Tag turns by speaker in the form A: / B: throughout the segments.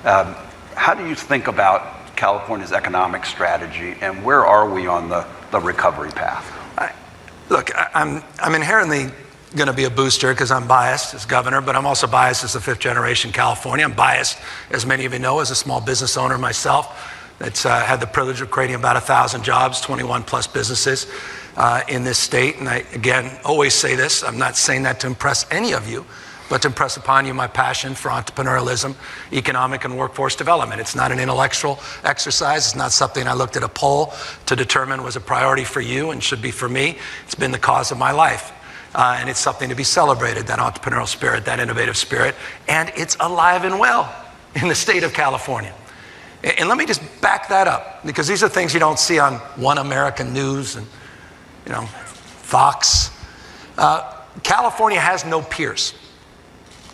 A: How do you think about California's economic strategy, and where are we on the recovery path?
B: Look, I'm inherently going to be a booster because I'm biased as governor, but I'm also biased as a fifth-generation California. I'm biased, as many of you know, as a small business owner myself that's had the privilege of creating about 1,000 jobs, 21 plus businesses in this state. And I, again, always say this, I'm not saying that to impress any of you, but to impress upon you my passion for entrepreneurialism, economic and workforce development. It's not an intellectual exercise. It's not something I looked at a poll to determine was a priority for you and should be for me. It's been the cause of my life. And it's something to be celebrated, that entrepreneurial spirit, that innovative spirit, and it's alive and well in the state of California. And let me just back that up, because these are things you don't see on One American News and, Fox. California has no peers,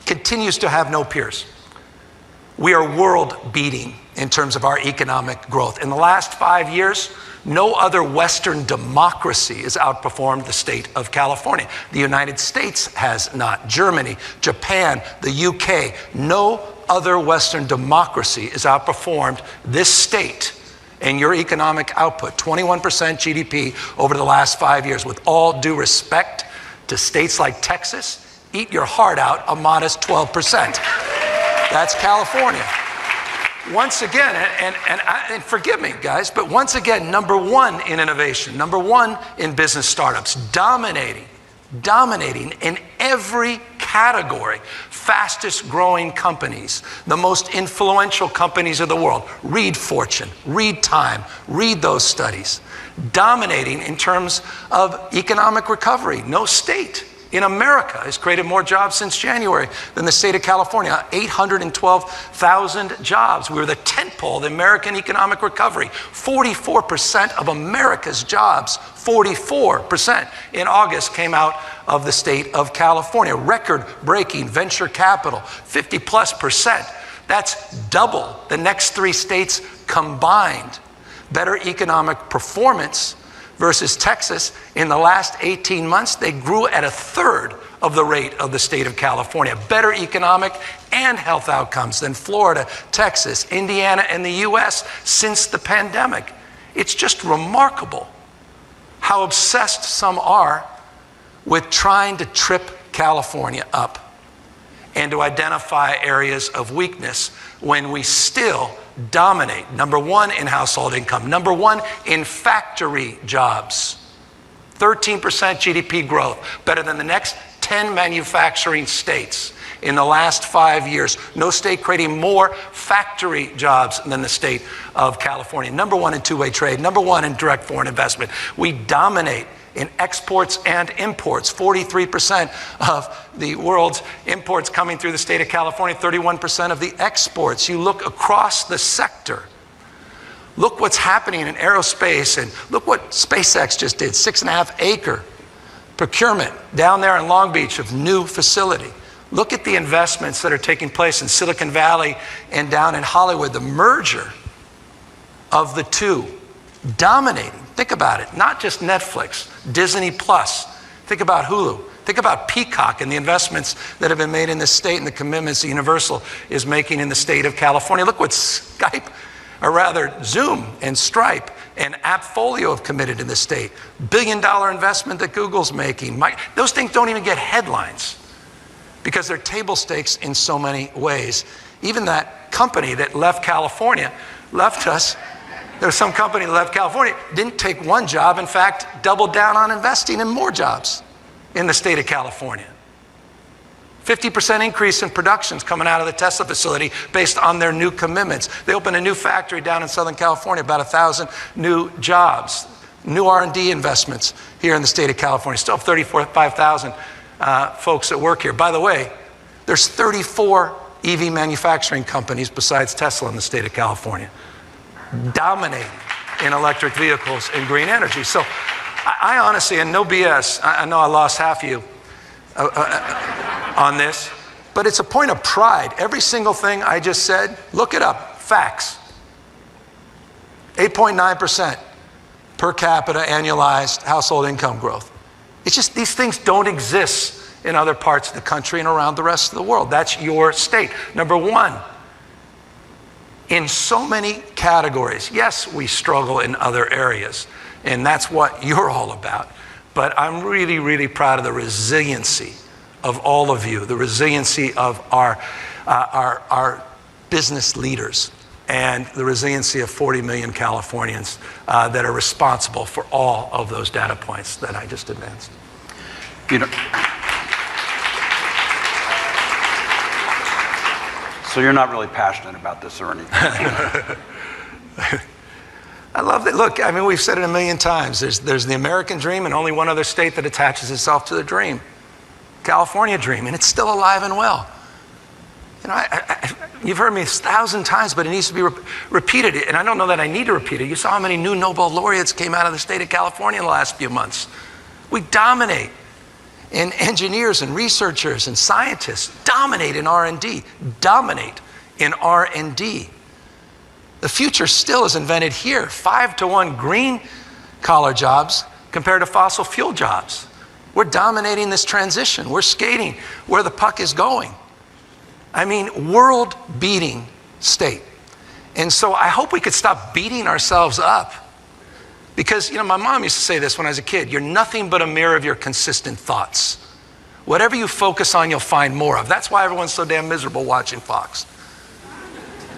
B: continues to have no peers. We are world-beating in terms of our economic growth. In the last 5 years, no other Western democracy has outperformed the state of California. The United States has not. Germany, Japan, the UK, no other Western democracy has outperformed this state in your economic output, 21% GDP over the last 5 years. With all due respect to states like Texas, eat your heart out, a modest 12%. That's California. Once again, and forgive me, guys, but once again, number one in innovation, number one in business startups, dominating in every category, fastest growing companies, the most influential companies of the world. Read Fortune, read Time, read those studies. Dominating in terms of economic recovery. No state in America has created more jobs since January than the state of California, 812,000 jobs. We were the tentpole of the American economic recovery. 44% of America's jobs, 44% in August came out of the state of California. Record-breaking venture capital, 50+%. That's double the next three states combined. Better economic performance versus Texas. In the last 18 months, they grew at a third of the rate of the state of California. Better economic and health outcomes than Florida, Texas, Indiana, and the US since the pandemic. It's just remarkable how obsessed some are with trying to trip California up and to identify areas of weakness when we still dominate. Number one in household income, number one in factory jobs, 13% GDP growth, better than the next 10 manufacturing states in the last 5 years. No state creating more factory jobs than the state of California. Number one in two-way trade, number one in direct foreign investment. We dominate in exports and imports. 43% of the world's imports coming through the state of California, 31% of the exports. You look across the sector, look what's happening in aerospace, and look what SpaceX just did, 6.5 acre procurement down there in Long Beach of new facility. Look at the investments that are taking place in Silicon Valley and down in Hollywood, the merger of the two, dominating. Think about it, not just Netflix, Disney Plus. Think about Hulu. Think about Peacock and the investments that have been made in this state and the commitments that Universal is making in the state of California. Look what Skype, or rather Zoom and Stripe and AppFolio have committed in this state. $1 billion investment that Google's making. Those things don't even get headlines because they're table stakes in so many ways. Even that company that left California, left us. There was some company that left California, didn't take one job, in fact, doubled down on investing in more jobs in the state of California. 50% increase in productions coming out of the Tesla facility based on their new commitments. They opened a new factory down in Southern California, about 1,000 new jobs. New R&D investments here in the state of California. Still have 35,000 folks that work here. By the way, there's 34 EV manufacturing companies besides Tesla in the state of California, dominating in electric vehicles and green energy. So I honestly, and no BS, I know I lost half of you on this, but it's a point of pride. Every single thing I just said, look it up, facts. 8.9% per capita annualized household income growth. It's just these things don't exist in other parts of the country and around the rest of the world. That's your state. Number one in so many categories. Yes, we struggle in other areas, and that's what you're all about. But I'm really, really proud of the resiliency of all of you, the resiliency of our business leaders, and the resiliency of 40 million Californians that are responsible for all of those data points that I just advanced.
A: You know, so you're not really passionate about this or anything?
B: I love that. Look, I mean, we've said it a million times. There's the American dream and only one other state that attaches itself to the dream. California dream, and it's still alive and well. You know, you've heard me 1,000 times, but it needs to be repeated. And I don't know that I need to repeat it. You saw how many new Nobel laureates came out of the state of California in the last few months. We dominate in engineers and researchers and scientists, dominate in R&D, dominate in R&D. The future still is invented here. 5-to-1 green collar jobs compared to fossil fuel jobs. We're dominating this transition. We're skating where the puck is going. I mean, world-beating state. And so I hope we could stop beating ourselves up. Because, you know, my mom used to say this when I was a kid, you're nothing but a mirror of your consistent thoughts. Whatever you focus on, you'll find more of. That's why everyone's so damn miserable watching Fox.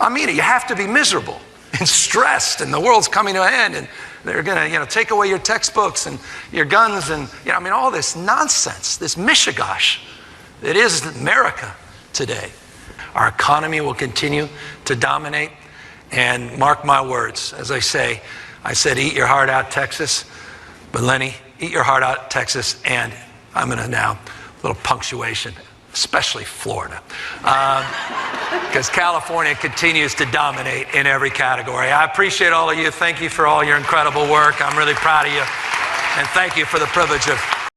B: I mean it, you have to be miserable and stressed, and the world's coming to an end, and they're gonna, you know, take away your textbooks and your guns and, you know, I mean, all this nonsense, this mishigosh that is America today. Our economy will continue to dominate, and mark my words, as I said, eat your heart out, Texas, but Lenny, eat your heart out, Texas, and I'm gonna now, a little punctuation, especially Florida, because California continues to dominate in every category. I appreciate all of you. Thank you for all your incredible work. I'm really proud of you, and thank you for the privilege of